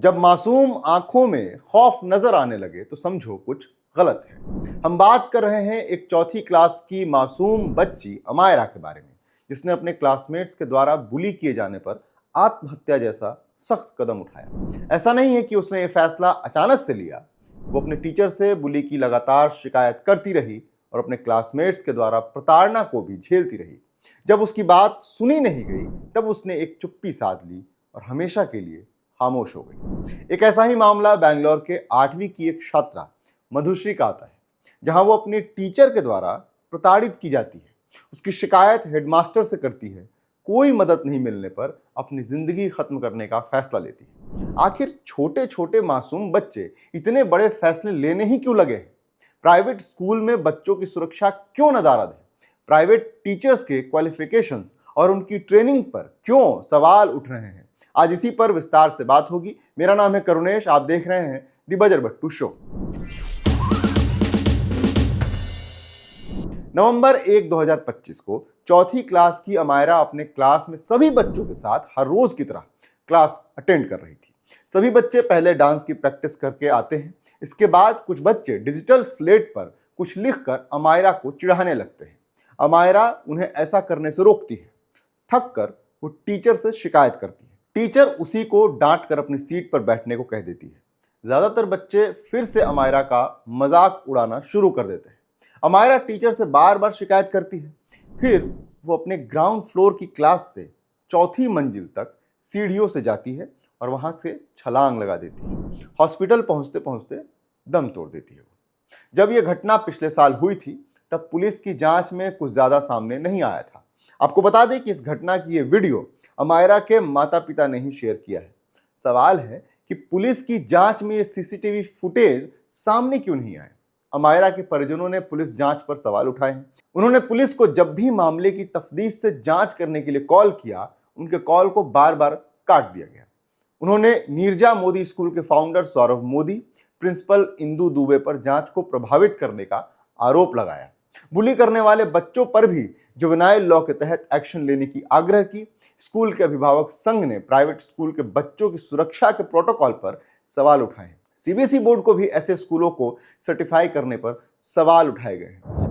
जब मासूम आंखों में खौफ नजर आने लगे तो समझो कुछ गलत है। हम बात कर रहे हैं एक चौथी क्लास की मासूम बच्ची अमायरा के बारे में, जिसने अपने क्लासमेट्स के द्वारा बुली किए जाने पर आत्महत्या जैसा सख्त कदम उठाया। ऐसा नहीं है कि उसने ये फैसला अचानक से लिया। वो अपने टीचर से बुली की लगातार शिकायत करती रही और अपने क्लासमेट्स के द्वारा प्रताड़ना को भी झेलती रही। जब उसकी बात सुनी नहीं गई तब उसने एक चुप्पी साध ली और हमेशा के लिए खामोश हो गई। एक ऐसा ही मामला बैंगलोर के 8वीं की एक छात्रा मधुश्री का आता है, जहां वो अपने टीचर के द्वारा प्रताड़ित की जाती है। उसकी शिकायत हेडमास्टर से करती है। कोई मदद नहीं मिलने पर अपनी जिंदगी खत्म करने का फैसला लेती है। आखिर छोटे छोटे मासूम बच्चे इतने बड़े फैसले लेने ही क्यों लगे हैं? प्राइवेट स्कूल में बच्चों की सुरक्षा क्यों नदारद है? प्राइवेट टीचर्स के क्वालिफिकेशंस और उनकी ट्रेनिंग पर क्यों सवाल उठ रहे हैं? आज इसी पर विस्तार से बात होगी। मेरा नाम है करुणेश, आप देख रहे हैं दी बजर बट्टू शो। नवंबर 1, 2025 को चौथी क्लास की अमायरा अपने क्लास में सभी बच्चों के साथ हर रोज की तरह क्लास अटेंड कर रही थी। सभी बच्चे पहले डांस की प्रैक्टिस करके आते हैं। इसके बाद कुछ बच्चे डिजिटल स्लेट पर कुछ लिखकर अमायरा को चिढ़ाने लगते हैं। अमायरा उन्हें ऐसा करने से रोकती है। थक कर वो टीचर से शिकायत करती है। टीचर उसी को डांट कर अपनी सीट पर बैठने को कह देती है। ज्यादातर बच्चे फिर से अमायरा का मजाक उड़ाना शुरू कर देते हैं। अमायरा टीचर से बार बार शिकायत करती है। फिर वो अपने ग्राउंड फ्लोर की क्लास से चौथी मंजिल तक सीढ़ियों से जाती है और वहां से छलांग लगा देती है। हॉस्पिटल पहुंचते पहुंचते दम तोड़ देती है। जब यह घटना पिछले साल हुई थी तब पुलिस की जांच में कुछ ज्यादा सामने नहीं आया था। आपको बता दें कि इस घटना की यह वीडियो अमायरा के माता पिता ने ही शेयर किया है। सवाल है कि पुलिस की जांच में ये सीसीटीवी फुटेज सामने क्यों नहीं आए? अमायरा के परिजनों ने पुलिस जांच पर सवाल उठाए हैं। उन्होंने पुलिस को जब भी मामले की तफ्तीश से जांच करने के लिए कॉल किया, उनके कॉल को बार बार काट दिया गया। उन्होंने नीरजा मोदी स्कूल के फाउंडर सौरभ मोदी, प्रिंसिपल इंदु दुबे पर जांच को प्रभावित करने का आरोप लगाया। बुली करने वाले बच्चों पर भी जुवेनाइल लॉ के तहत एक्शन लेने की आग्रह की। स्कूल के अभिभावक संघ ने प्राइवेट स्कूल के बच्चों की सुरक्षा के प्रोटोकॉल पर सवाल उठाए। सीबीएसई बोर्ड को भी ऐसे स्कूलों को सर्टिफाई करने पर सवाल उठाए गए हैं।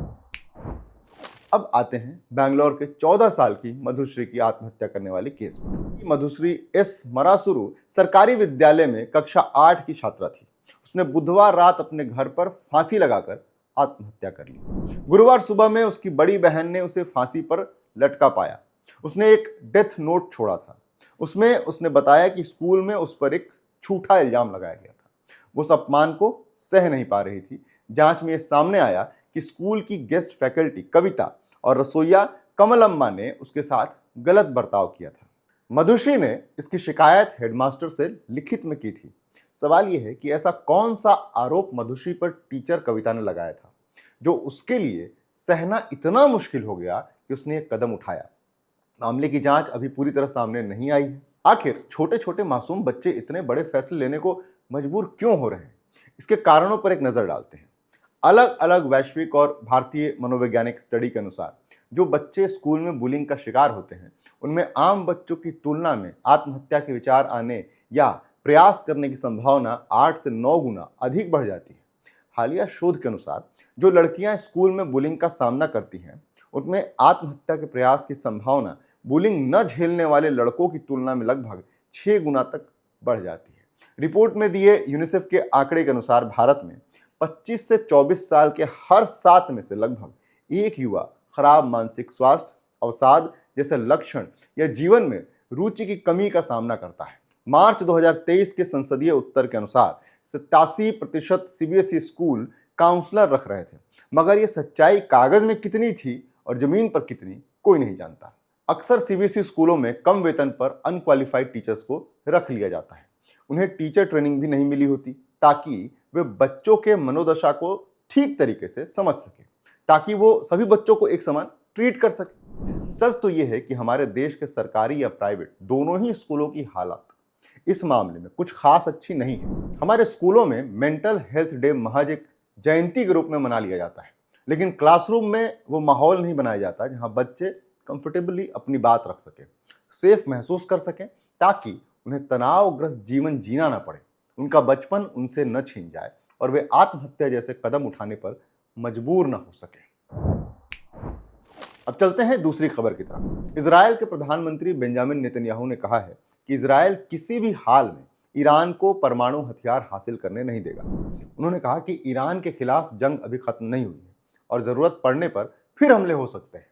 अब आते हैं बैंगलोर के 14 साल की मधुश्री की आत्महत्या करने वाले केस पर। मधुश्री एस मरासुरु सरकारी विद्यालय में कक्षा 8 की छात्रा थी। उसने बुधवार रात अपने घर पर फांसी लगाकर आत्महत्या कर ली। गुरुवार सुबह में उसकी बड़ी बहन ने उसे फांसी पर लटका पाया। उसने एक डेथ नोट छोड़ा था। उसमें उसने बताया कि स्कूल में उस पर एक झूठा इल्जाम लगाया गया था। वो उस अपमान को सह नहीं पा रही थी। जांच में यह सामने आया कि स्कूल की गेस्ट फैकल्टी कविता और रसोइया कमलम्मा ने उसके साथ गलत बर्ताव किया था। मधुश्री ने इसकी शिकायत हेडमास्टर से लिखित में की थी। सवाल यह है कि ऐसा कौन सा आरोप मधुश्री पर टीचर कविता ने लगाया था जो उसके लिए सहना इतना मुश्किल हो गया कि उसने एक कदम उठाया। मामले की जांच अभी पूरी तरह सामने नहीं आई है। आखिर छोटे छोटे मासूम बच्चे इतने बड़े फैसले लेने को मजबूर क्यों हो रहे हैं? इसके कारणों पर एक नजर डालते हैं। अलग अलग वैश्विक और भारतीय मनोवैज्ञानिक स्टडी के अनुसार जो बच्चे स्कूल में बुलिंग का शिकार होते हैं उनमें आम बच्चों की तुलना में आत्महत्या के विचार आने या प्रयास करने की संभावना 8 से 9 गुना अधिक बढ़ जाती है। हालिया शोध के अनुसार जो लड़कियां स्कूल में बुलिंग का सामना करती हैं उनमें आत्महत्या के प्रयास की संभावना बुलिंग न झेलने वाले लड़कों की तुलना में लगभग 6 गुना तक बढ़ जाती है। रिपोर्ट में दिए यूनिसेफ के आंकड़े के अनुसार भारत में 25 से 24 साल के हर 7 में से लगभग एक युवा खराब मानसिक स्वास्थ्य, अवसाद जैसे लक्षण या जीवन में रुचि की कमी का सामना करता है। मार्च 2023 के संसदीय उत्तर के अनुसार 87% सीबीएसई स्कूल काउंसलर रख रहे थे, मगर यह सच्चाई कागज में कितनी थी और जमीन पर कितनी कोई नहीं जानता। अक्सर सीबीएसई स्कूलों में कम वेतन पर अनक्वालिफाइड टीचर्स को रख लिया जाता है। उन्हें टीचर ट्रेनिंग भी नहीं मिली होती ताकि वे बच्चों के मनोदशा को ठीक तरीके से समझ सके, ताकि वो सभी बच्चों को एक समान ट्रीट कर सके। सच तो यह है कि हमारे देश के सरकारी या प्राइवेट दोनों ही स्कूलों की हालत इस मामले में कुछ खास अच्छी नहीं है। हमारे स्कूलों में मेंटल हेल्थ डे महज एक जयंती के रूप में मना लिया जाता है, लेकिन क्लासरूम में वो माहौल नहीं बनाया जाता जहां बच्चे कंफर्टेबली अपनी बात रख सकें, सेफ महसूस कर सकें, ताकि उन्हें तनावग्रस्त जीवन जीना ना पड़े, उनका बचपन उनसे न छीन जाए और वे आत्महत्या जैसे कदम उठाने पर मजबूर न हो सके। अब चलते हैं दूसरी खबर की तरफ। इजराइल के प्रधानमंत्री बेंजामिन नेतन्याहू ने कहा है कि इजराइल किसी भी हाल में ईरान को परमाणु हथियार हासिल करने नहीं देगा। उन्होंने कहा कि ईरान के खिलाफ जंग अभी खत्म नहीं हुई है और जरूरत पड़ने पर फिर हमले हो सकते हैं।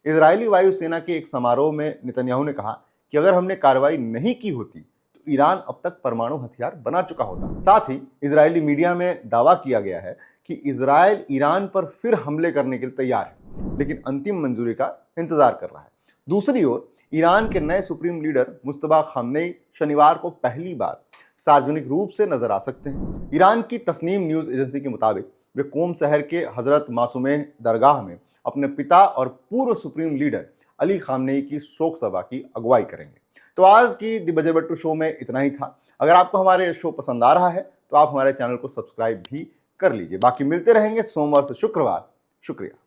इजरायली वायुसेना के एक समारोह में नेतन्याहू ने कहा कि अगर हमने कार्रवाई नहीं की होती तो ईरान अब तक परमाणु हथियार बना चुका होता। साथ ही इजरायली मीडिया में दावा किया गया है कि इजराइल ईरान पर फिर हमले करने के लिए तैयार है, लेकिन अंतिम मंजूरी का इंतजार कर रहा है। दूसरी ओर ईरान के नए सुप्रीम लीडर मुस्तफा खामनेई शनिवार को पहली बार सार्वजनिक रूप से नजर आ सकते हैं। ईरान की तस्नीम न्यूज एजेंसी के मुताबिक वे कोम शहर के हजरत मासूमेह दरगाह में अपने पिता और पूर्व सुप्रीम लीडर अली खामनेई की शोक सभा की अगुवाई करेंगे। तो आज की द बजर बट्टू शो में इतना ही था। अगर आपको हमारे शो पसंद आ रहा है तो आप हमारे चैनल को सब्सक्राइब भी कर लीजिए। बाकी मिलते रहेंगे सोमवार से शुक्रवार। शुक्रिया।